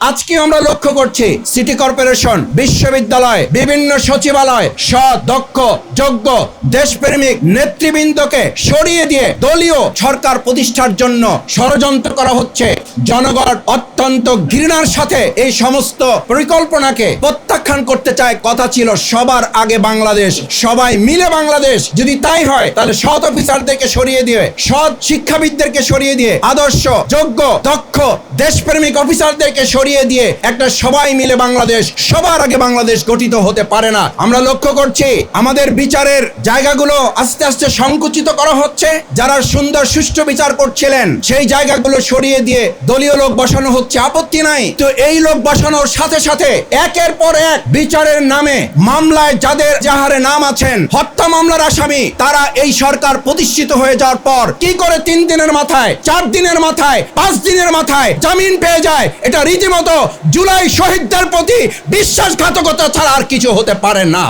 আজকে আমরা লক্ষ্য করছি সিটি কর্পোরেশন, বিশ্ববিদ্যালয়, বিভিন্ন সচিবালয় সৎ, দক্ষ, যোগ্য, দেশপ্রেমিক নেতৃবৃন্দকে সরিয়ে দিয়ে দলীয় সরকার প্রতিষ্ঠার জন্য ষড়যন্ত্র করা হচ্ছে। জনগণ অত্যন্ত ঘৃণার সাথে এই সমস্ত পরিকল্পনাকে প্রত্যাখ্যান করতে চায়। কথা ছিল সবার আগে বাংলাদেশ, সবাই মিলে বাংলাদেশ। যদি তাই হয় তাহলে সৎ অফিসারদেরকে সরিয়ে দিয়ে, সৎ শিক্ষাবিদদেরকে সরিয়ে দিয়ে, আদর্শ, যোগ্য, দক্ষ, দেশপ্রেমিক অফিসারদেরকে সরিয়ে দিয়ে একটা সবাই মিলে বাংলাদেশ, সবার আগে বাংলাদেশ গঠিত হতে পারে না। আমরা লক্ষ্য করছি আমাদের বিচারের জায়গাগুলো আস্তে আস্তে সংকুচিত করা হচ্ছে। যারা সুন্দর সুষ্ঠু বিচার করছিলেন সেই জায়গাগুলো সরিয়ে দিয়ে দলীয় লোক বসানো হচ্ছে, আপত্তি নাই। তো এই লোক বসানোর সাথে সাথে একের পর এক বিচারের নামে মামলায় যাদের যাহারে নাম আছেন, হত্যা মামলার আসামি, তারা এই সরকার প্রতিষ্ঠিত হয়ে যাওয়ার পর কি করে 3 দিনের মাথায়, 4 দিনের মাথায়, 5 দিনের মাথায় জামিন পেয়ে যায়। এটা রীতিমতো জুলাই শহীদদের প্রতি বিশ্বাসঘাতকতা ছাড়া আর কিছু হতে পারে না।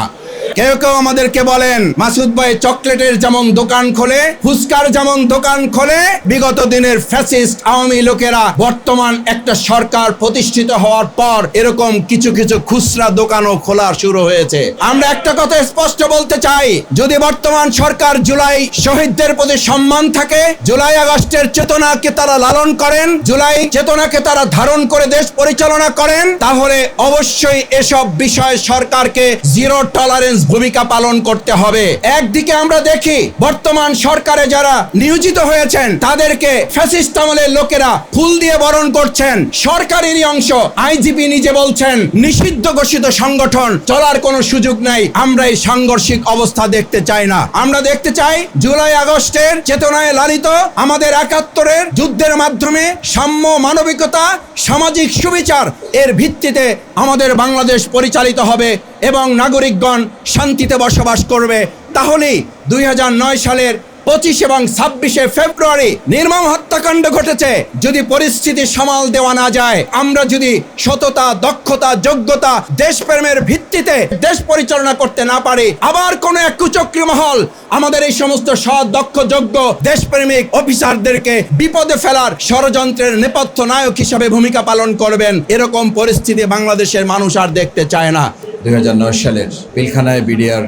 কেউ কেউ আমাদেরকে বলেন মাসুদ ভাই চকলেটের যেমন দোকান খোলে, ফুচকার যেমন দোকান খোলে, বিগত দিনের ফ্যাসিস্ট আওয়ামী লোকেরা বর্তমান একটা সরকার প্রতিষ্ঠিত হওয়ার পর এরকম কিছু কিছু খুচরা দোকানও খোলা শুরু হয়েছে। আমরা একটা কথা স্পষ্ট বলতে চাই, যদি বর্তমান সরকার জুলাই শহীদদের প্রতি সম্মান থাকে, জুলাই আগস্টের চেতনাকে তারা লালন করেন, জুলাই চেতনাকে তারা ধারণ করে দেশ পরিচালনা করেন, তাহলে অবশ্যই এসব বিষয়ে সরকারকে জিরো টলারেন্স ভূমিকা পালন করতে হবে। একদিকে আমরা দেখি বর্তমান সরকারে যারা নিয়োজিত হয়েছেন তাদেরকে ফ্যাসিস্ট আমলের লোকেরা ফুল দিয়ে বরণ করছেন, সরকারেরই অংশ। আইজিপি নিজে বলছেন নিষিদ্ধ ঘোষিত সংগঠন, চলার কোনো সুযোগ নাই। আমরা এই সাংঘর্ষিক অবস্থা দেখতে চাই না। আমরা দেখতে চাই জুলাই আগস্টের চেতনায় লালিত আমাদের 71-এর যুদ্ধের মাধ্যমে সাম্য, মানবিকতা, সামাজিক সুবিচার এর ভিত্তিতে আমাদের বাংলাদেশ পরিচালিত হবে এবং নাগরিকগণ শান্তিতে বসবাস করবে। তাহলেই 2009 সালের 25 এবং 26শে ফেব্রুয়ারি নির্মম হত্যাকাণ্ড ঘটেছে। যদি পরিস্থিতি সামাল দেওয়া না যায়, আমরা যদি সততা, দক্ষতা, যোগ্যতা, দেশপ্রেমের ভিত্তিতে দেশ পরিচালনা করতে না পারি, আবার কোন এক কুচক্রী মহল আমাদের এই সমস্ত সৎ, দক্ষ, যোগ্য, দেশপ্রেমিক অফিসারদেরকে বিপদে ফেলার ষড়যন্ত্রের নেপথ্য নায়ক হিসাবে ভূমিকা পালন করবেন। এরকম পরিস্থিতি বাংলাদেশের মানুষ আর দেখতে চায় না। 2009 সালের পিলখানায় বিডিআর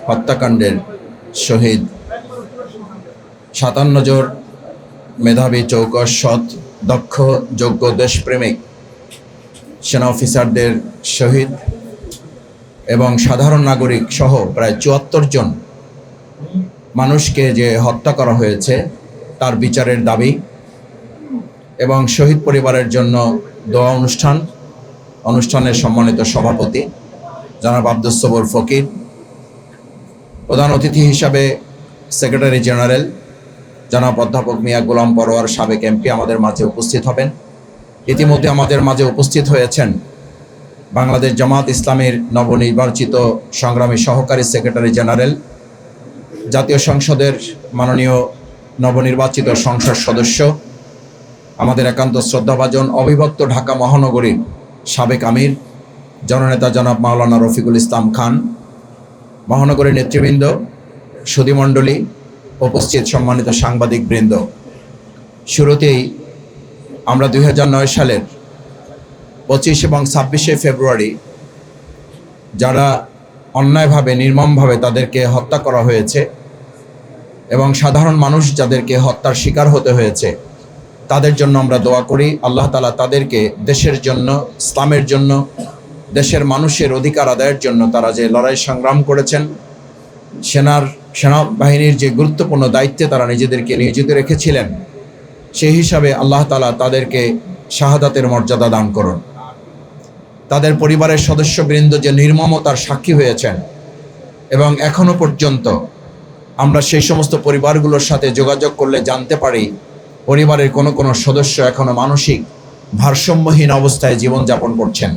হত্যাকাণ্ডের শহীদ 57 জন মেধাবী, চৌকস, সৎ, দক্ষ, যোগ্য, দেশপ্রেমিক সেনা অফিসারদের শহীদ এবং সাধারণ নাগরিক সহ প্রায় 74 জন মানুষকে যে হত্যা করা হয়েছে তার বিচারের দাবি এবং শহীদ পরিবারের জন্য দোয়া অনুষ্ঠানের সম্মানিত সভাপতি জনাব আব্দুস সবুর ফকির, প্রধান অতিথি হিসাবে সেক্রেটারি জেনারেল জনাব অধ্যাপক মিয়া গোলাম পরোয়ার, সাবেক এমপি আমাদের মাঝে উপস্থিত হবেন। ইতিমধ্যে আমাদের মাঝে উপস্থিত হয়েছেন বাংলাদেশ জামাত ইসলামীর নবনির্বাচিত সংগ্রামী সহকারী সেক্রেটারি জেনারেল, জাতীয় সংসদের মাননীয় নবনির্বাচিত সংসদ সদস্য, আমাদের একান্ত শ্রদ্ধাভাজন অবিভক্ত ঢাকা মহানগরীর সাবেক আমির জননেতা জনাব মাওলানা রফিকুল ইসলাম খান, মহানগরীর নেতৃবৃন্দ, সুধীমণ্ডলী, উপস্থিত সম্মানিত সাংবাদিক বৃন্দ। শুরুতেই আমরা 2009 সালের 25 এবং 26শে ফেব্রুয়ারি যারা অন্যায়ভাবে, নির্মমভাবে তাদেরকে হত্যা করা হয়েছে এবং সাধারণ মানুষ যাদেরকে হত্যার শিকার হতে হয়েছে তাদের জন্য আমরা দোয়া করি। আল্লাহ তাআলা তাদেরকে দেশের জন্য, ইসলামের জন্য, দেশের মানুষের অধিকার আদায়ের জন্য তারা যে লড়াই সংগ্রাম করেছেন, সেনাবাহিনীর যে গুরুত্বপূর্ণ দায়িত্বে তারা নিজেদেরকে নিয়োজিত রেখেছিলেন, সেই হিসাবে আল্লাহ তাআলা তাদেরকে শাহাদাতের মর্যাদা দান করুন। তাদের পরিবারের সদস্যবৃন্দ যে নির্মমতার সাক্ষী হয়েছেন এবং এখনো পর্যন্ত আমরা সেই সমস্ত পরিবারগুলোর সাথে যোগাযোগ করলে জানতে পারি পরিবারের কোনো সদস্য এখনো মানসিক ভারসাম্যহীন অবস্থায় জীবনযাপন করছেন।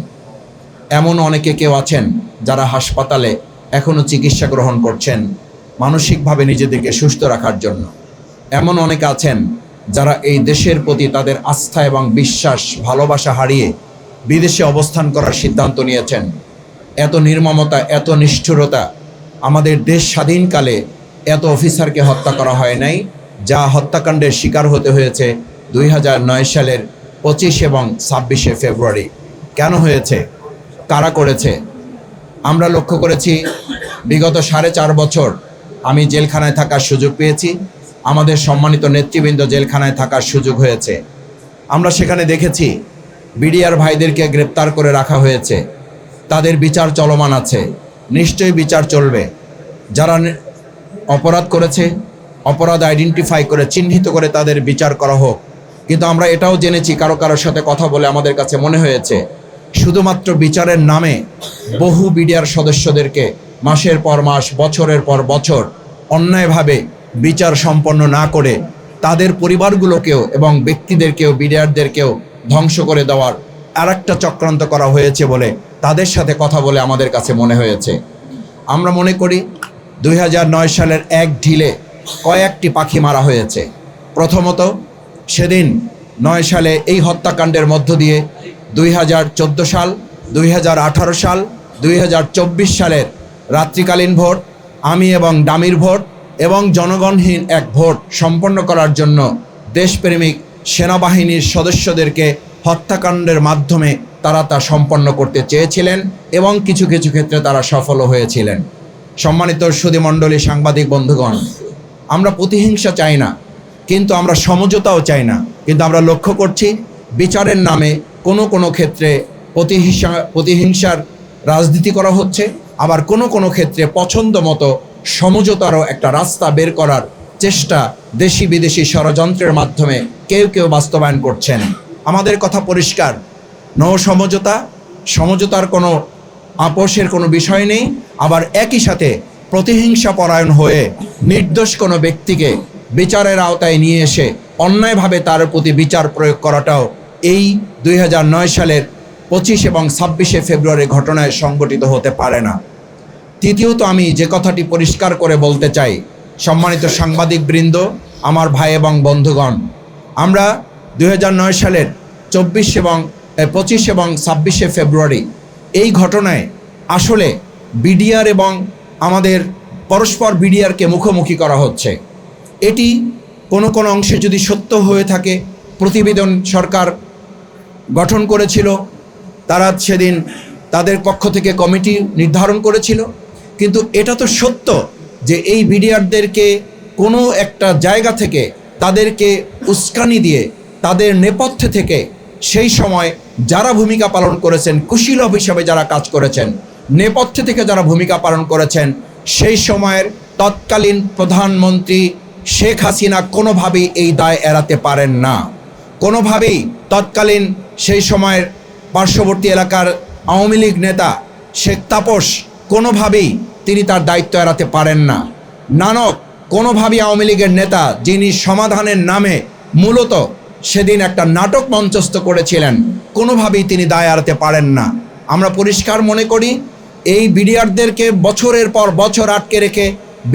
এমন অনেকে কেউ আছেন যারা হাসপাতালে এখনো চিকিৎসা গ্রহণ করছেন মানসিকভাবে নিজেদেরকে সুস্থ রাখার জন্য। এমন অনেকে আছেন যারা এই দেশের প্রতি তাদের আস্থা এবং বিশ্বাস, ভালোবাসা হারিয়ে বিদেশে অবস্থান করার সিদ্ধান্ত নিয়েছেন। এত নির্মমতা, এত নিষ্ঠুরতা, আমাদের দেশ স্বাধীনকালে এত অফিসারকে হত্যা করা হয় নাই, যা হত্যাকাণ্ডের শিকার হতে হয়েছে 2009 সালের 25 এবং 26শে ফেব্রুয়ারি। কেন হয়েছে, কারা করেছে? আমরা লক্ষ্য করেছি বিগত 4.5 বছর আমি জেলখানায় থাকার সুযোগ পেয়েছি, আমাদের সম্মানিত নেতৃবৃন্দ জেলখানায় থাকার সুযোগ হয়েছে। আমরা সেখানে দেখেছি বিডিআর ভাইদেরকে গ্রেপ্তার করে রাখা হয়েছে, তাদের বিচার চলমান আছে, নিশ্চয়ই বিচার চলবে। যারা অপরাধ করেছে, অপরাধ আইডেন্টিফাই করে চিহ্নিত করে তাদের বিচার করা হোক। কিন্তু আমরা এটাও জেনেছি, কারো কারোর সাথে কথা বলে আমাদের কাছে মনে হয়েছে শুধুমাত্র বিচারের নামে বহু বিডিআর সদস্যদেরকে মাসের পর মাস, বছরের পর বছর অন্যায়ভাবে বিচার সম্পন্ন না করে তাদের পরিবারগুলোকেও এবং ব্যক্তিদেরকেও, বিডিআরদেরকেও ধ্বংস করে দেওয়ার আরেকটা চক্রান্ত করা হয়েছে বলে তাদের সাথে কথা বলে আমাদের কাছে মনে হয়েছে। আমরা মনে করি 2009 সালের এক ঢিলে কয়েকটি পাখি মারা হয়েছে। প্রথমত সেদিন 9 সালে এই হত্যাকাণ্ডের মধ্য দিয়ে 2014 সাল, 2018 সাল, 2024 সালের রাত্রিকালীন ভোট, আমি এবং ডামির ভোট এবং জনগণহীন এক ভোট সম্পন্ন করার জন্য দেশপ্রেমিক সেনাবাহিনীর সদস্যদেরকে হত্যাকাণ্ডের মাধ্যমে তারা তা সম্পন্ন করতে চেয়েছিলেন এবং কিছু কিছু ক্ষেত্রে তারা সফলও হয়েছিলেন। সম্মানিত সুধীমণ্ডলী, সাংবাদিক বন্ধুগণ, আমরা প্রতিহিংসা চাই না, কিন্তু আমরা সমঝোতাও চাই না। কিন্তু আমরা লক্ষ্য করছি বিচারের নামে কোনো ক্ষেত্রে প্রতিহিংসার রাজনীতি করা হচ্ছে, আবার কোনো ক্ষেত্রে পছন্দ মতো সমঝোতারও একটা রাস্তা বের করার চেষ্টা দেশি বিদেশি ষড়যন্ত্রের মাধ্যমে কেউ কেউ বাস্তবায়ন করছেন। আমাদের কথা পরিষ্কার, নো সমঝোতা, সমঝোতার কোনো আপোষের কোনো বিষয় নেই। আবার একই সাথে প্রতিহিংসা পরায়ণ হয়ে নির্দোষ কোনো ব্যক্তিকে বিচারের আওতায় নিয়ে এসে অন্যায়ভাবে তার প্রতি বিচার প্রয়োগ করাটাও এই 2009 সালের 25 এবং 26 ফেব্রুয়ারি ঘটনায় সংগঠিত হতে পারে না। তৃতীয়ত আমি যে কথাটি পরিষ্কার করে বলতে চাই, সম্মানিত সাংবাদিকবৃন্দ, আমার ভাই এবং বন্ধুগণ, আমরা 2009 সালের 25 এবং 26 ফেব্রুয়ারি এই ঘটনায় আসলে বিডিআর এবং আমাদের পরস্পর বিডিআরকে মুখোমুখি করা হচ্ছে। এটি কোনো অংশে যদি সত্য হয়ে থাকে, প্রতিবেদন সরকার গঠন করেছিল, তারা সেদিন তাদের পক্ষ থেকে কমিটি নির্ধারণ করেছিল। কিন্তু এটা তো সত্য যে এই বিডিআরদেরকে কোনো একটা জায়গা থেকে তাদেরকে উস্কানি দিয়ে তাদের নেপথ্যে থেকে সেই সময় যারা ভূমিকা পালন করেছেন, কুশীলব হিসাবে যারা কাজ করেছেন, নেপথ্যে থেকে যারা ভূমিকা পালন করেছেন, সেই সময়ের তৎকালীন প্রধানমন্ত্রী শেখ হাসিনা কোনোভাবেই এই দায় এড়াতে পারেন না। কোনোভাবেই তৎকালীন সেই সময়ের পার্শ্ববর্তী এলাকার আওয়ামী লীগ নেতা শেখ তাপস কোনোভাবেই তিনি তার দায়িত্ব এড়াতে পারেন না। নানক কোনোভাবেই আওয়ামী লীগের নেতা, যিনি সমাধানের নামে মূলত সেদিন একটা নাটক মঞ্চস্থ করেছিলেন, কোনোভাবেই তিনি দায় এড়াতে পারেন না। আমরা পরিষ্কার মনে করি এই বিডিআরদেরকে বছরের পর বছর আটকে রেখে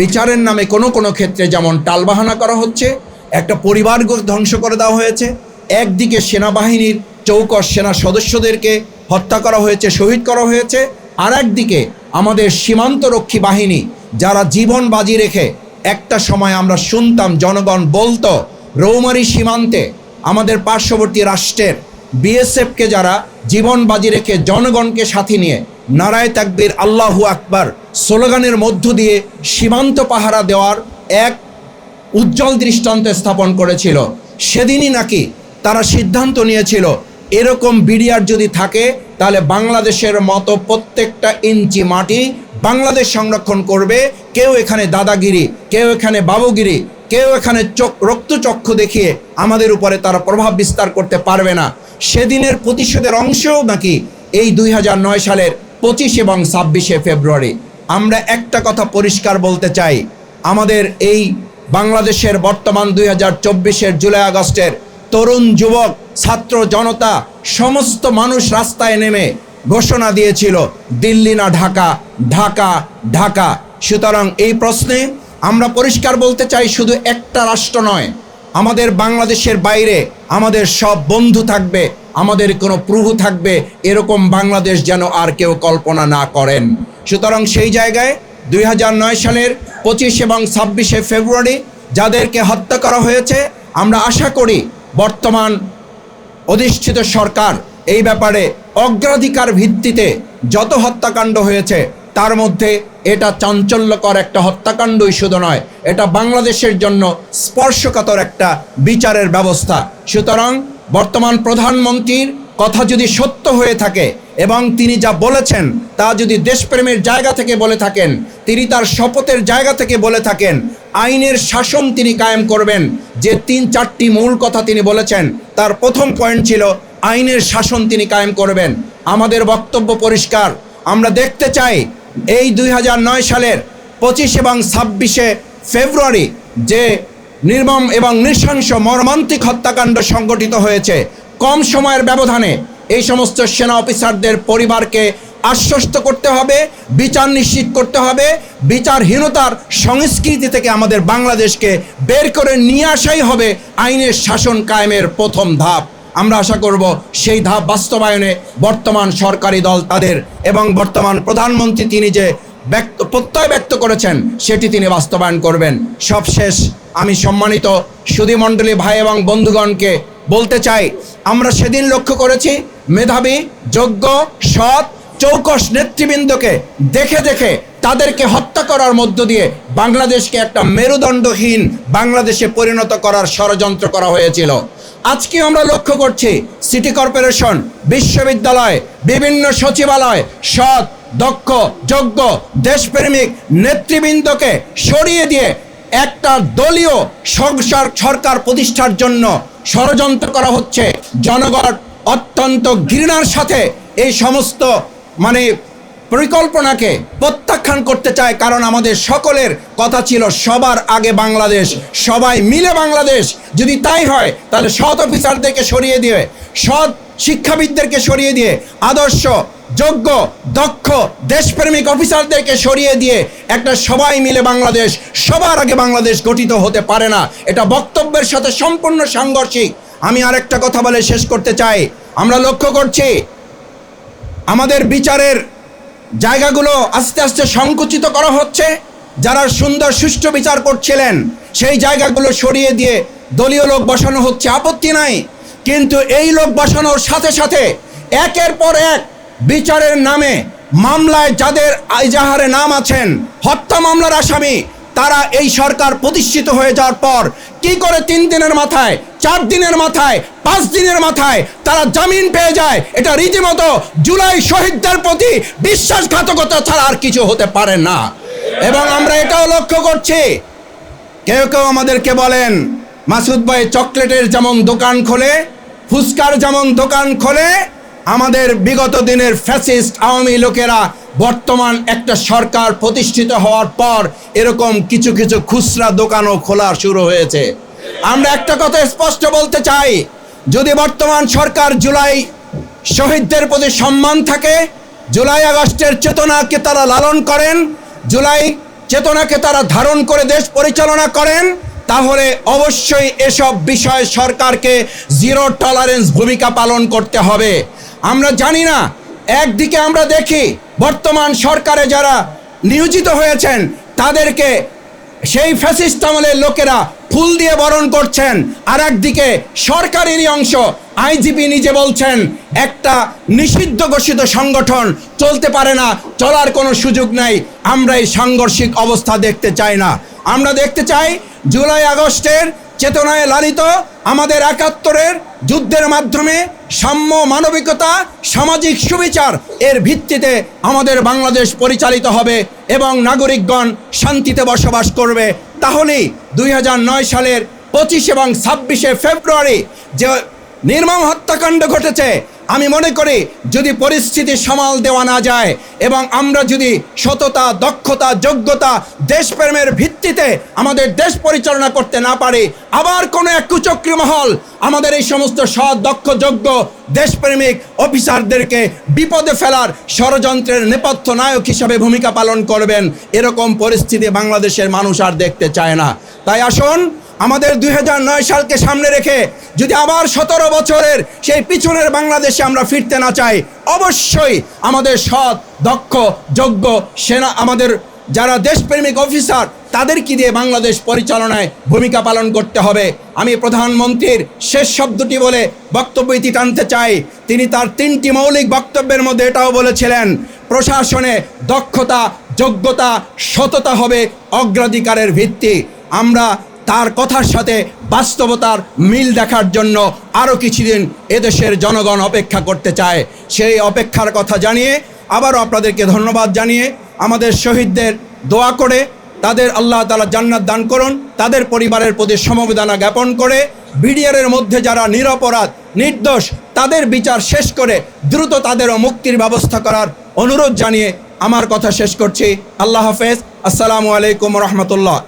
বিচারের নামে কোনো ক্ষেত্রে যেমন টালবাহানা করা হচ্ছে, একটা পরিবার ধ্বংস করে দেওয়া হয়েছে, একদিকে সেনাবাহিনীর চৌকস সেনা সদস্যদেরকে হত্যা করা হয়েছে, শহীদ করা হয়েছে, আর একদিকে আমাদের সীমান্তরক্ষী বাহিনী যারা জীবন বাজি রেখে, একটা সময় আমরা শুনতাম জনগণ বলতো রৌমারী সীমান্তে আমাদের পার্শ্ববর্তী রাষ্ট্রের বিএসএফকে যারা জীবন বাজি রেখে জনগণকে সাথে নিয়ে নারায়ে তাকবীর আল্লাহু আকবার স্লোগানের মধ্য দিয়ে সীমান্ত পাহারা দেওয়ার এক উজ্জ্বল দৃষ্টান্ত স্থাপন করেছিল। সেদিনই নাকি তারা সিদ্ধান্ত নিয়েছিল এরকম বিডিআর যদি থাকে তাহলে বাংলাদেশের মতো প্রত্যেকটা ইঞ্চি মাটি বাংলাদেশ সংরক্ষণ করবে। কেউ এখানে দাদাগিরি, কেউ এখানে বাবুগিরি, কেউ এখানে রক্তচক্ষু দেখিয়ে আমাদের উপরে তারা প্রভাব বিস্তার করতে পারবে না। সেদিনের প্রতিশোধের অংশও নাকি এই 2009 সালের 25 এবং 26 ফেব্রুয়ারি। আমরা একটা কথা পরিষ্কার বলতে চাই, আমাদের এই বাংলাদেশের বর্তমান 2024 জুলাই আগস্টের তরুণ যুবক ছাত্র জনতা সমস্ত মানুষ রাস্তায় নেমে ঘোষণা দিয়েছিল দিল্লি না ঢাকা, ঢাকা ঢাকা। সুতরাং এই প্রশ্নে আমরা পরিষ্কার বলতে চাই, শুধু একটা রাষ্ট্র নয়, আমাদের বাংলাদেশের বাইরে আমাদের সব বন্ধু থাকবে, আমাদের কোনো প্রভু থাকবে, এরকম বাংলাদেশ যেন আর কেউ কল্পনা না করেন। সুতরাং সেই জায়গায় 2009 সালের 25 এবং 26 ফেব্রুয়ারি যাদেরকে হত্যা করা হয়েছে, আমরা আশা করি বর্তমান অধিষ্ঠিত সরকার এই ব্যাপারে অগ্রাধিকার ভিত্তিতে যত হত্যাকাণ্ড হয়েছে তার মধ্যে এটা চাঞ্চল্যকর একটা হত্যাকাণ্ডই শুধু নয়, এটা বাংলাদেশের জন্য স্পর্শকাতর একটা বিচারের ব্যবস্থা। সুতরাং বর্তমান প্রধানমন্ত্রীর কথা যদি সত্য হয়ে থাকে এবং তিনি যা বলেছেন তা যদি দেশপ্রেমের জায়গা থেকে বলে থাকেন, তিনি তার শপথের জায়গা থেকে বলে থাকেন, আইনের শাসন তিনি কায়েম করবেন, যে ৩-৪টি মূল কথা তিনি বলেছেন তার প্রথম পয়েন্ট ছিল আইনের শাসন তিনি কায়েম করবেন। আমাদের বক্তব্য পরিষ্কার, আমরা দেখতে চাই এই ২০০৯ সালের ২৫ এবং ২৬শে ফেব্রুয়ারি যে নির্মম এবং নৃশংস মর্মান্তিক হত্যাকাণ্ড সংঘটিত হয়েছে, কম সময়ের ব্যবধানে এই সমস্ত সেনা অফিসারদের পরিবারকে আশ্বস্ত করতে হবে, বিচার নিশ্চিত করতে হবে, বিচারহীনতার সংস্কৃতি থেকে আমাদের বাংলাদেশকে বের করে নিয়ে আসাই হবে আইনের শাসন কায়েমের প্রথম ধাপ। আমরা আশা করব সেই ধাপ বাস্তবায়নে বর্তমান সরকারি দল তাদের এবং বর্তমান প্রধানমন্ত্রী তিনি যে প্রত্যয় ব্যক্ত করেছেন সেটি তিনি বাস্তবায়ন করবেন। সবশেষ আমি সম্মানিত সুধীমণ্ডলী ভাই এবং বন্ধুগণকে বলতে চাই, আমরা সেদিন লক্ষ্য করেছি মেধাবী, যোগ্য, সৎ, চৌকস নেতৃবৃন্দকে দেখে দেখে তাদেরকে হত্যা করার মধ্য দিয়ে বাংলাদেশকে একটা মেরুদণ্ডহীন বাংলাদেশে পরিণত করার ষড়যন্ত্র করা হয়েছিল। আজকে আমরা লক্ষ্য করছি সিটি কর্পোরেশন, বিশ্ববিদ্যালয়, বিভিন্ন সচিবালয় সৎ, দক্ষ, যোগ্য, দেশপ্রেমিক নেতৃবৃন্দকে সরিয়ে দিয়ে একটা দলীয় সরকার প্রতিষ্ঠার জন্য ষড়যন্ত্র করা হচ্ছে। জনগণ অত্যন্ত ঘৃণার সাথে এই সমস্ত পরিকল্পনাকে প্রত্যাখ্যান করতে চায়, কারণ আমাদের সকলের কথা ছিল সবার আগে বাংলাদেশ, সবাই মিলে বাংলাদেশ। যদি তাই হয় তাহলে সৎ অফিসারদেরকে সরিয়ে দিয়ে, সৎ শিক্ষাবিদদেরকে সরিয়ে দিয়ে, আদর্শ, যোগ্য, দক্ষ, দেশপ্রেমিক অফিসারদেরকে সরিয়ে দিয়ে একটা সবাই মিলে বাংলাদেশ, সবার আগে বাংলাদেশ গঠিত হতে পারে না। এটা বক্তব্যের সাথে সম্পূর্ণ সাংঘর্ষিক। আমি আরেকটা কথা বলে শেষ করতে চাই, আমরা লক্ষ্য করছি আমাদের বিচারের জায়গাগুলো আস্তে আস্তে সংকুচিত করা হচ্ছে। যারা সুন্দর সুষ্ঠু বিচার করছিলেন সেই জায়গাগুলো সরিয়ে দিয়ে দলীয় লোক বসানো হচ্ছে, আপত্তি নাই। কিন্তু এই লোক বসানোর সাথে সাথে একের পর এক বিচারের নামে মামলায় যাদের এজাহারে নাম আছেন, হত্যা মামলার আসামি, তারা এই সরকার প্রতিষ্ঠিত হয়ে যাওয়ার পর কি করে 3 দিনের মাথায়, 4 দিনের মাথায়, 5 দিনের মাথায় তারা জামিন পেয়ে যায়, এটা রীতিমতো জুলাই শহীদদের প্রতি বিশ্বাসঘাতকতা ছাড়া আর কিছু হতে পারে না। এবং আমরা এটাও লক্ষ্য করছি, কেউ কেউ আমাদেরকে বলেন মাসুদ ভাই চকলেটের যেমন দোকান খোলে, ফুচকার যেমন দোকান খোলে, আমাদের বিগত দিনের ফ্যাসিস্ট আওয়ামী লোকেরা বর্তমান একটা সরকার প্রতিষ্ঠিত হওয়ার পর এরকম কিছু কিছু খুচরা দোকানও খোলা শুরু হয়েছে। আমরা একটা কথা স্পষ্ট বলতে চাই, যদি বর্তমান সরকার জুলাই শহীদদের প্রতি সম্মান থাকে, জুলাই আগস্টের চেতনাকে তারা লালন করেন, জুলাই চেতনাকে তারা ধারণ করে দেশ পরিচালনা করেন, তাহলে অবশ্যই এসব বিষয়ে সরকারকে জিরো টলারেন্স ভূমিকা পালন করতে হবে। আমরা জানি না, একদিকে আমরা দেখি বর্তমান সরকারে যারা নিয়োজিত হয়েছেন তাদেরকে সেই ফ্যাসিস্ট আমলের লোকেরা ফুল দিয়ে বরণ করছেন, আর একদিকে সরকারেরই অংশ আইজিপি নিজে বলছেন একটা নিষিদ্ধ ঘোষিত সংগঠন চলতে পারে না, চলার কোনো সুযোগ নাই। আমরা এই সাংঘর্ষিক অবস্থা দেখতে চাই না। আমরা দেখতে চাই জুলাই আগস্টের চেতনায় লালিত আমাদের ৭১-এর যুদ্ধের মাধ্যমে সাম্য, মানবিকতা, সামাজিক সুবিচার এর ভিত্তিতে আমাদের বাংলাদেশ পরিচালিত হবে এবং নাগরিকগণ শান্তিতে বসবাস করবে। তাহলেই ২০০৯ সালের ২৫ এবং ২৬শে ফেব্রুয়ারি যে নির্মম হত্যাকাণ্ড ঘটেছে, আমি মনে করি যদি পরিস্থিতি সামাল দেওয়া না যায় এবং আমরা যদি সততা, দক্ষতা, যোগ্যতা, দেশপ্রেমের ভিত্তিতে আমাদের দেশ পরিচালনা করতে না পারি, আবার কোনো এক কুচক্রী মহল আমাদের এই সমস্ত সৎ, দক্ষ, যোগ্য, দেশপ্রেমিক অফিসারদেরকে বিপদে ফেলার ষড়যন্ত্রের নেপথ্য নায়ক হিসাবে ভূমিকা পালন করবেন। এরকম পরিস্থিতি বাংলাদেশের মানুষ আর দেখতে চায় না। তাই আসুন, আমাদের ২০০৯ সালকে সামনে রেখে যদি আবার ১৭ বছরের সেই পিছনের বাংলাদেশে আমরা ফিরতে না চাই, অবশ্যই আমাদের সৎ, দক্ষ, যোগ্য সেনা, আমাদের যারা দেশপ্রেমিক অফিসার তাদেরকে দিয়ে বাংলাদেশ পরিচালনায় ভূমিকা পালন করতে হবে। আমি প্রধানমন্ত্রীর শেষ শব্দটি বলে বক্তব্য ইতি টানতে চাই। তিনি তার 3টি মৌলিক বক্তব্যের মধ্যে এটাও বলেছিলেন, প্রশাসনে দক্ষতা, যোগ্যতা, সততা হবে অগ্রাধিকারের ভিত্তি। আমরা তার কথার সাথে বাস্তবতার মিল দেখার জন্য আরও কিছুদিন এদেশের জনগণ অপেক্ষা করতে চায়। সেই অপেক্ষার কথা জানিয়ে আবারও আপনাদেরকে ধন্যবাদ জানিয়ে আমাদের শহীদদের দোয়া করে তাদের আল্লাহ তাআলা জান্নাত দান করুন, তাদের পরিবারের প্রতি সমবেদনা জ্ঞাপন করে বিডিআরের মধ্যে যারা নিরপরাধ নির্দোষ তাদের বিচার শেষ করে দ্রুত তাদেরও মুক্তির ব্যবস্থা করার অনুরোধ জানিয়ে আমার কথা শেষ করছি। আল্লাহ হাফেজ। আসসালামু আলাইকুম রহমতুল্লাহ।